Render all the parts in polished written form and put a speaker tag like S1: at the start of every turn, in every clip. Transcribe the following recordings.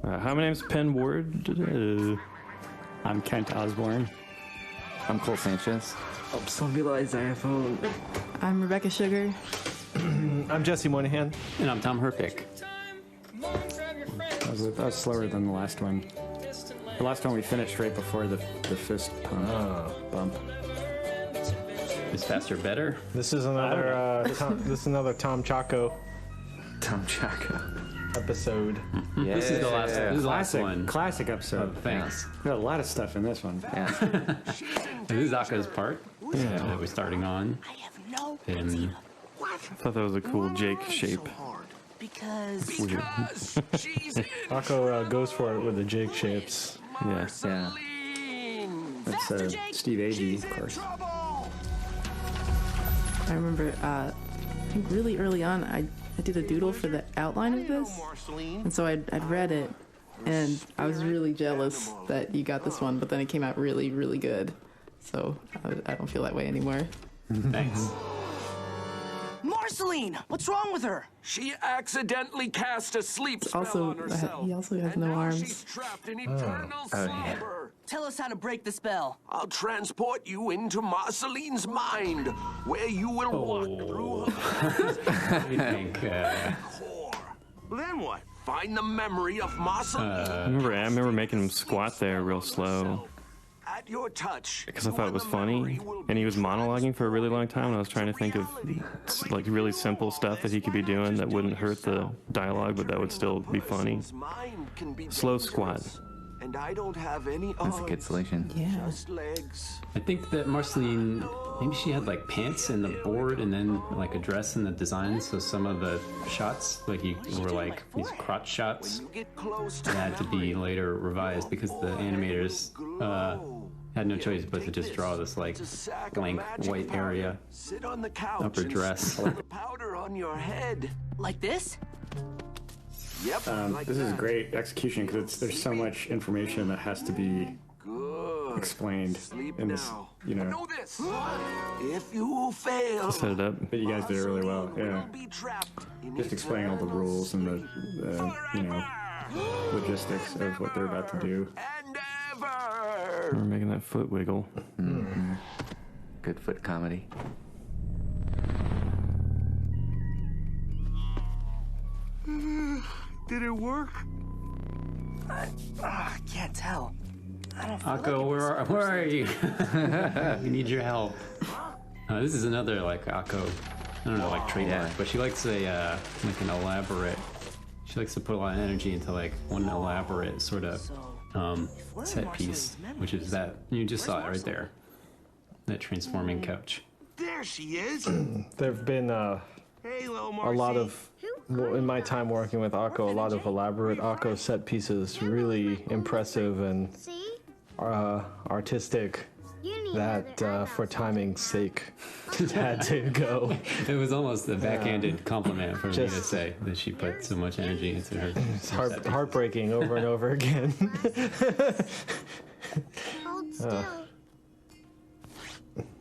S1: Hi, my name's Penn Ward.
S2: I'm Kent Osborne.
S3: I'm Cole Sanchez.
S4: I'm Stabilized iPhone.
S5: I'm Rebecca Sugar.
S6: I'm Jesse Moynihan.
S2: And I'm Tom Herpich.
S3: That was slower than the last one. The last one we finished right before the fist bump.
S2: Is faster better?
S6: This is another Tom Chaco
S3: Tom Chaco.
S6: episode.
S3: Yeah.
S2: This is the last one.
S3: Classic episode.
S2: Thanks.
S3: We got a lot of stuff in this one. Yeah.
S2: This is Aka's part that we're starting on.
S7: I have no
S2: And
S1: I thought that was a cool Jake shape.
S7: because
S6: Paco goes for it with the jig shapes.
S1: Yeah.
S3: Yeah. That's Steve Agee, of course.
S5: I remember, I think really early on, I did a doodle for the outline of this, and so I'd read it, and I was really jealous that you got this one, but then it came out really, really good. So I don't feel that way anymore.
S2: thanks.
S7: Marceline, what's wrong with her?
S8: She accidentally cast a sleep spell
S5: Also,
S8: on herself.
S5: he also has
S8: and
S5: no
S8: now
S5: arms.
S8: She's trapped in eternal slumber.
S7: Tell us how to break the spell.
S8: I'll transport you into Marceline's mind, where you will walk through her
S2: I think
S8: core. Then what? Find the memory of Marceline.
S1: I remember making him squat there real slow
S8: At your touch.
S1: because I thought it was funny, and he was monologuing for a really long time, and I was trying to think of like really simple stuff that he could be doing that wouldn't hurt the dialogue, but that would still be funny. Slow squat.
S8: And I don't have any
S3: That's a good solution.
S5: Yeah.
S8: just legs.
S2: I think that Marceline, maybe she had like pants in the board and then like a dress in the design. So some of the shots, like were like these crotch shots,
S8: You get close to
S2: had to be later revised because the animators had no choice but to just draw this like blank white area.
S8: Sit on the couch
S2: Upper
S8: and
S2: dress.
S8: sprinkle the powder on your head.
S7: Like this?
S8: Yep. like
S3: This is
S8: that.
S3: great execution because there's so much information that has to be
S8: Good.
S3: explained
S8: Sleep
S3: in this,
S8: now.
S3: you know.
S8: Know this. If you fail,
S1: Set it up.
S3: But you guys did it really well. Yeah.
S8: will be trapped in
S3: Just explaining all the rules and the you know, logistics of what they're about to do.
S8: and ever.
S1: We're making that foot wiggle.
S3: Good foot comedy.
S8: Did it work?
S7: I can't tell. I don't feel
S2: Akko, where are you? We need your help. This is another like Akko, I don't know, like trademark, but she likes a like an elaborate. She likes to put a lot of energy into like one elaborate sort of set piece, which is that you just saw it right there, that transforming couch.
S8: There she is.
S6: There have been
S8: Hey, little
S6: a
S8: Marcy.
S6: lot of, well, in my time working with Akko, a lot of elaborate Akko set pieces, really impressive and artistic. That for timing's sake had to go.
S2: It was almost a backhanded compliment for me to
S6: Just-
S2: say that she put so much energy into her.
S6: It's heartbreaking over and over again.
S9: Hold still,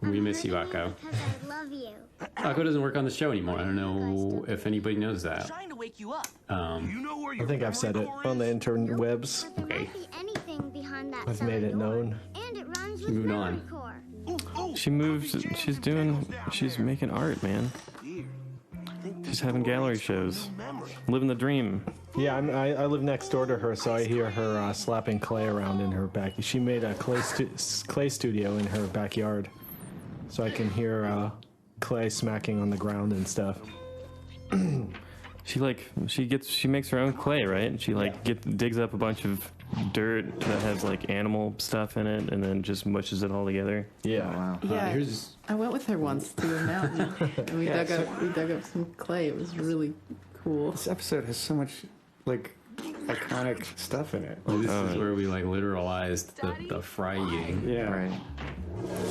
S2: We miss you, Akko.
S9: because I love you.
S2: Akko doesn't work on the show anymore. I don't know if anybody knows that.
S7: trying to wake you up.
S8: You know where
S6: I
S8: your
S6: think I've said it on the interwebs.
S9: But there
S2: Okay.
S9: might be anything behind that
S6: I've
S9: cellar
S6: made it
S9: door.
S6: known.
S9: And it runs with
S2: Moving
S9: memory
S2: on.
S9: core.
S1: She moved. She's making art, man. She's having gallery shows, living the dream.
S6: Yeah, I live next door to her, so I hear her slapping clay around in her back. She made a clay studio in her backyard, so I can hear clay smacking on the ground and stuff.
S1: She makes her own clay, right? And she digs up a bunch of dirt that has like animal stuff in it, and then just mushes it all together.
S6: Yeah.
S3: Wow.
S5: Yeah,
S2: Here's
S5: I went with her once to a mountain, and we dug up some clay. It was really cool.
S3: This episode has so much like iconic stuff in it.
S2: this is where we like literalized the fry eating.
S3: Yeah. Right.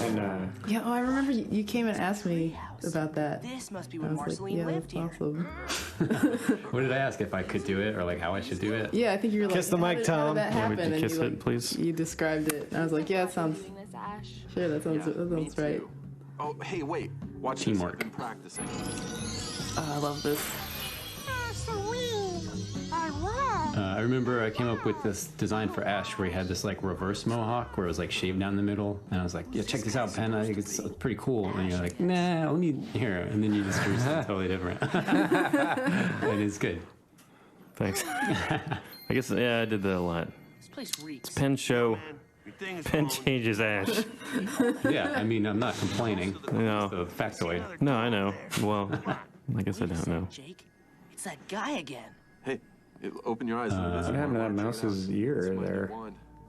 S3: And
S5: Yeah, I remember you came and asked me about that.
S7: This must be
S5: I
S7: where
S5: was like,
S7: Marceline
S5: yeah,
S7: lived
S5: that's
S7: here.
S5: awesome.
S2: What did I ask, if I could do it or like how I should do it?
S5: Yeah, I think you were like,
S6: Kiss the
S5: how
S6: mic,
S5: did- how
S6: Tom.
S5: did that
S1: Yeah, would
S5: happen?
S1: you
S5: And
S1: kiss
S5: you,
S1: it,
S5: like,
S1: please?
S5: You described it. And I was like, yeah, it sounds sure. That sounds right.
S8: Oh, hey, wait. Watch
S2: Teamwork.
S8: this. I've been practicing.
S5: Oh, I love this.
S9: Marceline, I love
S2: I remember I came up with this design for Ash where he had this like reverse mohawk where it was like shaved down the middle, and I was like, yeah, check this out, Pen. I think it's pretty cool. And you're like, nah, let me here, and then you just do something totally different. And it's good.
S1: Thanks. I guess I did that a lot.
S7: This place reeks.
S1: Pen show. Pen changes Ash.
S2: Yeah, I mean, I'm not complaining.
S1: No.
S2: It's a factoid.
S1: No, I know. Well, I guess I don't know.
S7: Jake, it's that guy again.
S10: Hey, open your eyes.
S3: What happened to that mouse's ear there?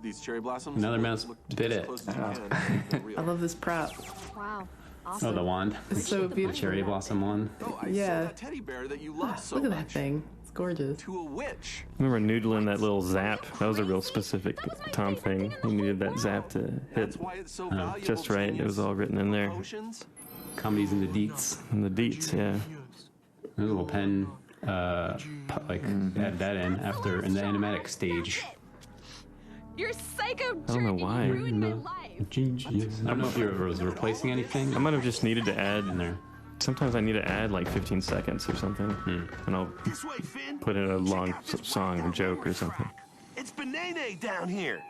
S10: These cherry blossoms.
S2: Another mouse bit it.
S5: I love this prop.
S9: Wow.
S2: Oh, the wand.
S5: It's so
S2: The
S5: beautiful.
S2: cherry blossom wand.
S5: Yeah.
S10: Teddy bear that you love so
S5: Look at that
S10: much.
S5: thing. It's gorgeous.
S10: To a witch.
S1: I remember noodling that little zap. That was a real specific Tom thing. He needed that zap to hit
S10: That's why it's so valuable.
S1: just right. It was all written in there.
S10: Potions.
S2: Comedies in the deets.
S1: And the deets, yeah.
S2: A little pen, add that in after in the animatic stage.
S11: Your psycho
S1: I don't know
S11: jerk,
S1: why.
S11: you ruined my life.
S2: I don't know if you was replacing anything.
S1: I might have just needed to add
S2: in there.
S1: Sometimes I need to add like 15 seconds or something, and I'll
S8: This way, Finn.
S1: put in a long song or joke or something.
S8: It's Banana down here.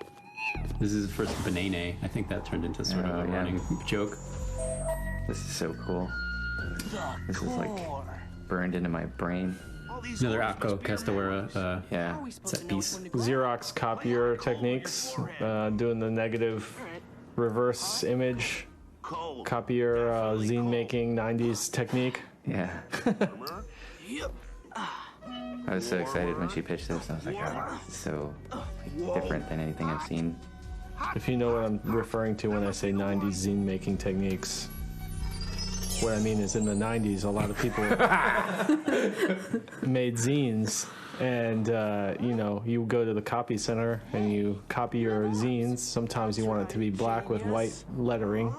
S2: This is the first banana. I think that turned into sort of a running joke.
S12: This is so cool. This is like burned into my brain.
S2: Another Akko Castawaira
S12: Yeah.
S2: set piece.
S6: Xerox copier techniques, doing the negative reverse image copier zine making 90s technique.
S12: Yeah. I was so excited when she pitched this. I was like, oh, this is so different than anything I've seen.
S6: If you know what I'm referring to when I say 90s zine making techniques, what I mean is in the 90s, a lot of people made zines, and you go to the copy center and you copy your zines. Sometimes you want it to be black with white lettering,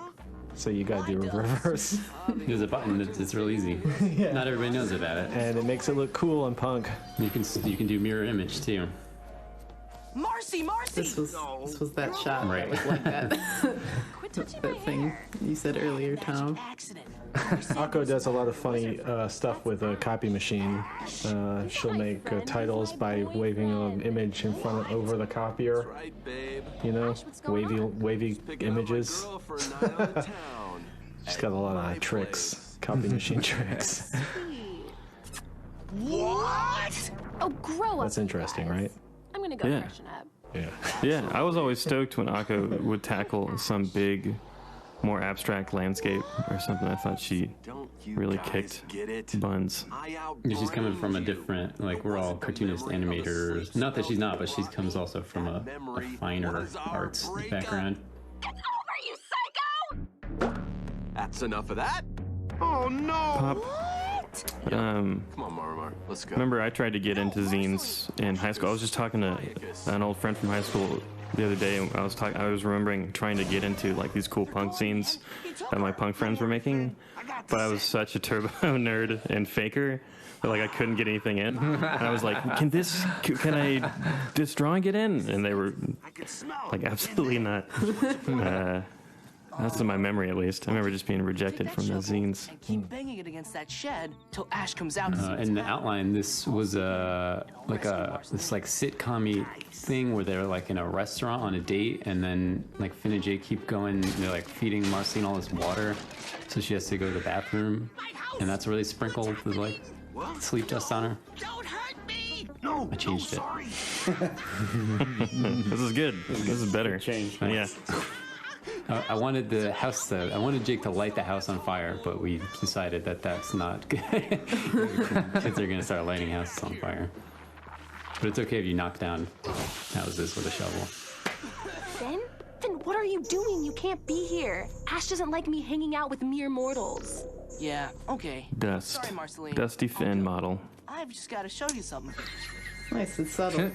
S6: so you gotta do a reverse.
S2: There's a button. It's real easy.
S6: Yeah.
S2: Not everybody knows about it.
S6: And it makes it look cool and punk.
S2: You can do mirror image too.
S7: Marcy!
S5: This was that shot.
S2: Right.
S5: That was like that. That thing you said earlier, Tom.
S6: Akko does a lot of funny stuff with a copy machine. She'll make titles by waving an image in front over the copier. You know, wavy images. She's got a lot of tricks, copy machine tricks.
S11: What? Oh, grow up.
S6: That's interesting, right?
S11: I'm gonna go
S1: Yeah.
S11: freshen up.
S6: Yeah.
S1: Yeah, I was always stoked when Akko would tackle some big, more abstract landscape or something. I thought she really kicked buns.
S2: She's coming from a different, like, we're all cartoonist animators. Not that she's not, but she comes also from a finer arts background.
S10: That's enough of that.
S8: Oh no!
S1: Pop.
S10: Come on, Marimar. Let's go.
S1: Remember, I tried to get into zines in high school. I was just talking to an old friend from high school the other day, and I was remembering trying to get into like these cool punk zines that my punk friends were making, but I was such a turbo nerd and faker that like I couldn't get anything in. And I was like, can I this drawing get in? And they were like, absolutely not. That's in my memory, at least. I remember just being rejected from the zines.
S7: And keep banging it against that shed till Ash comes out.
S2: In the outline, this was this sitcom-y thing where they're like in a restaurant on a date, and then like Finn and Jake keep going. They're like feeding Marceline all this water, so she has to go to the bathroom, and that's where they sprinkle with like sleep dust on her.
S8: Don't hurt me! No,
S2: I changed it.
S1: This is good. This is better.
S3: Change.
S1: Yeah.
S2: I wanted I wanted Jake to light the house on fire, but we decided that that's not good. Kids are gonna start lighting houses on fire. But it's okay if you knock down houses with a shovel.
S11: Finn? Finn, what are you doing? You can't be here. Ash doesn't like me hanging out with mere mortals.
S7: Yeah, okay.
S1: Dust.
S7: Sorry, Marceline.
S1: Dusty Finn model.
S7: I've just got to show you something.
S5: Nice and subtle.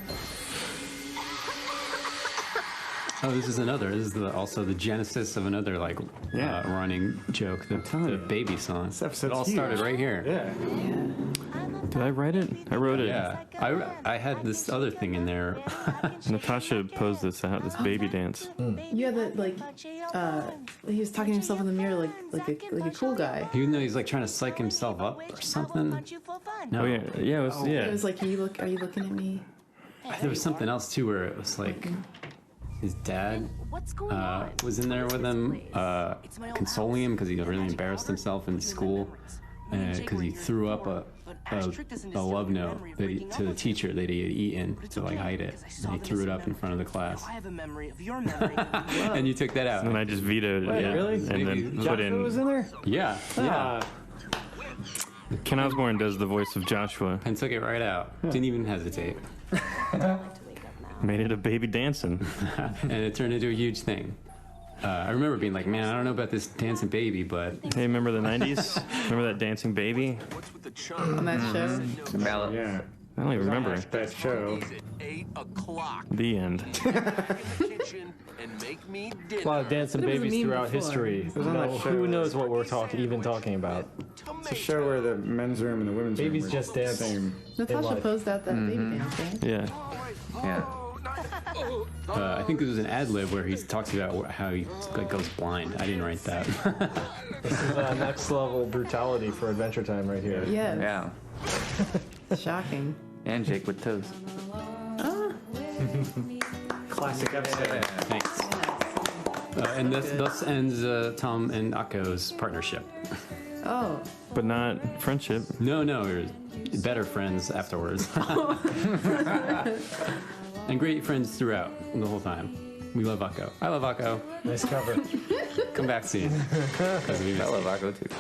S2: Oh, this is also the genesis of another running joke, the baby song.
S3: This episode's
S2: It all started right here.
S3: Yeah.
S1: Did I write it? I wrote it.
S2: Yeah, I had this other thing in there.
S1: Natasha posed this out, this baby dance.
S5: You had that he was talking to himself in the mirror like a cool guy.
S2: Even though he's like trying to psych himself up or something. No.
S1: Oh yeah, it was
S5: It was like, are you looking at me?
S2: There was something else too where it was like his dad was in there with him, consoling him because he really embarrassed himself in school because he threw up a love note to the teacher that he had eaten to like hide it, and he threw it up in front of the class.
S7: I have a memory of your memory.
S2: And you took that out.
S1: And I just vetoed it.
S6: Wait,
S1: Yeah.
S6: really?
S1: And then put
S6: Joshua
S1: in.
S6: was in there?
S2: Yeah, yeah.
S1: Ken Osborne does the voice of Joshua.
S2: And took it right out. Didn't even hesitate.
S1: Made it a baby dancing.
S2: And it turned into a huge thing. I remember being like, man, I don't know about this dancing baby, but...
S1: Hey, remember the 90s? Remember that dancing baby?
S5: On that show?
S3: Yeah.
S1: I don't even remember.
S3: That show.
S8: 8 o'clock.
S1: The end.
S8: Kitchen and make me
S6: A lot of dancing
S5: But it was a
S6: babies
S5: meme
S6: throughout
S5: before.
S6: history.
S3: was on that show.
S6: Who knows what we're even talking about?
S3: It's a show where the men's room and the women's
S6: Babies
S3: room
S6: just dance.
S3: Same.
S5: Natasha
S6: life.
S5: posed that baby dance, right?
S1: Yeah.
S12: Yeah.
S2: I think there was an ad lib where he talks about how he like, goes blind. I didn't write that.
S6: This is next level brutality for Adventure Time right here.
S5: Yeah.
S12: Yeah.
S5: Shocking.
S12: And Jake with toes.
S6: Classic episode.
S2: Thanks. And thus ends Tom and Akko's partnership.
S5: Oh.
S1: But not friendship.
S2: No, we're better friends afterwards. And great friends throughout the whole time. We love Akko. I love Akko.
S6: Nice cover.
S2: Come back soon. 'Cause we
S12: I
S2: miss
S12: love
S2: you.
S12: Akko too.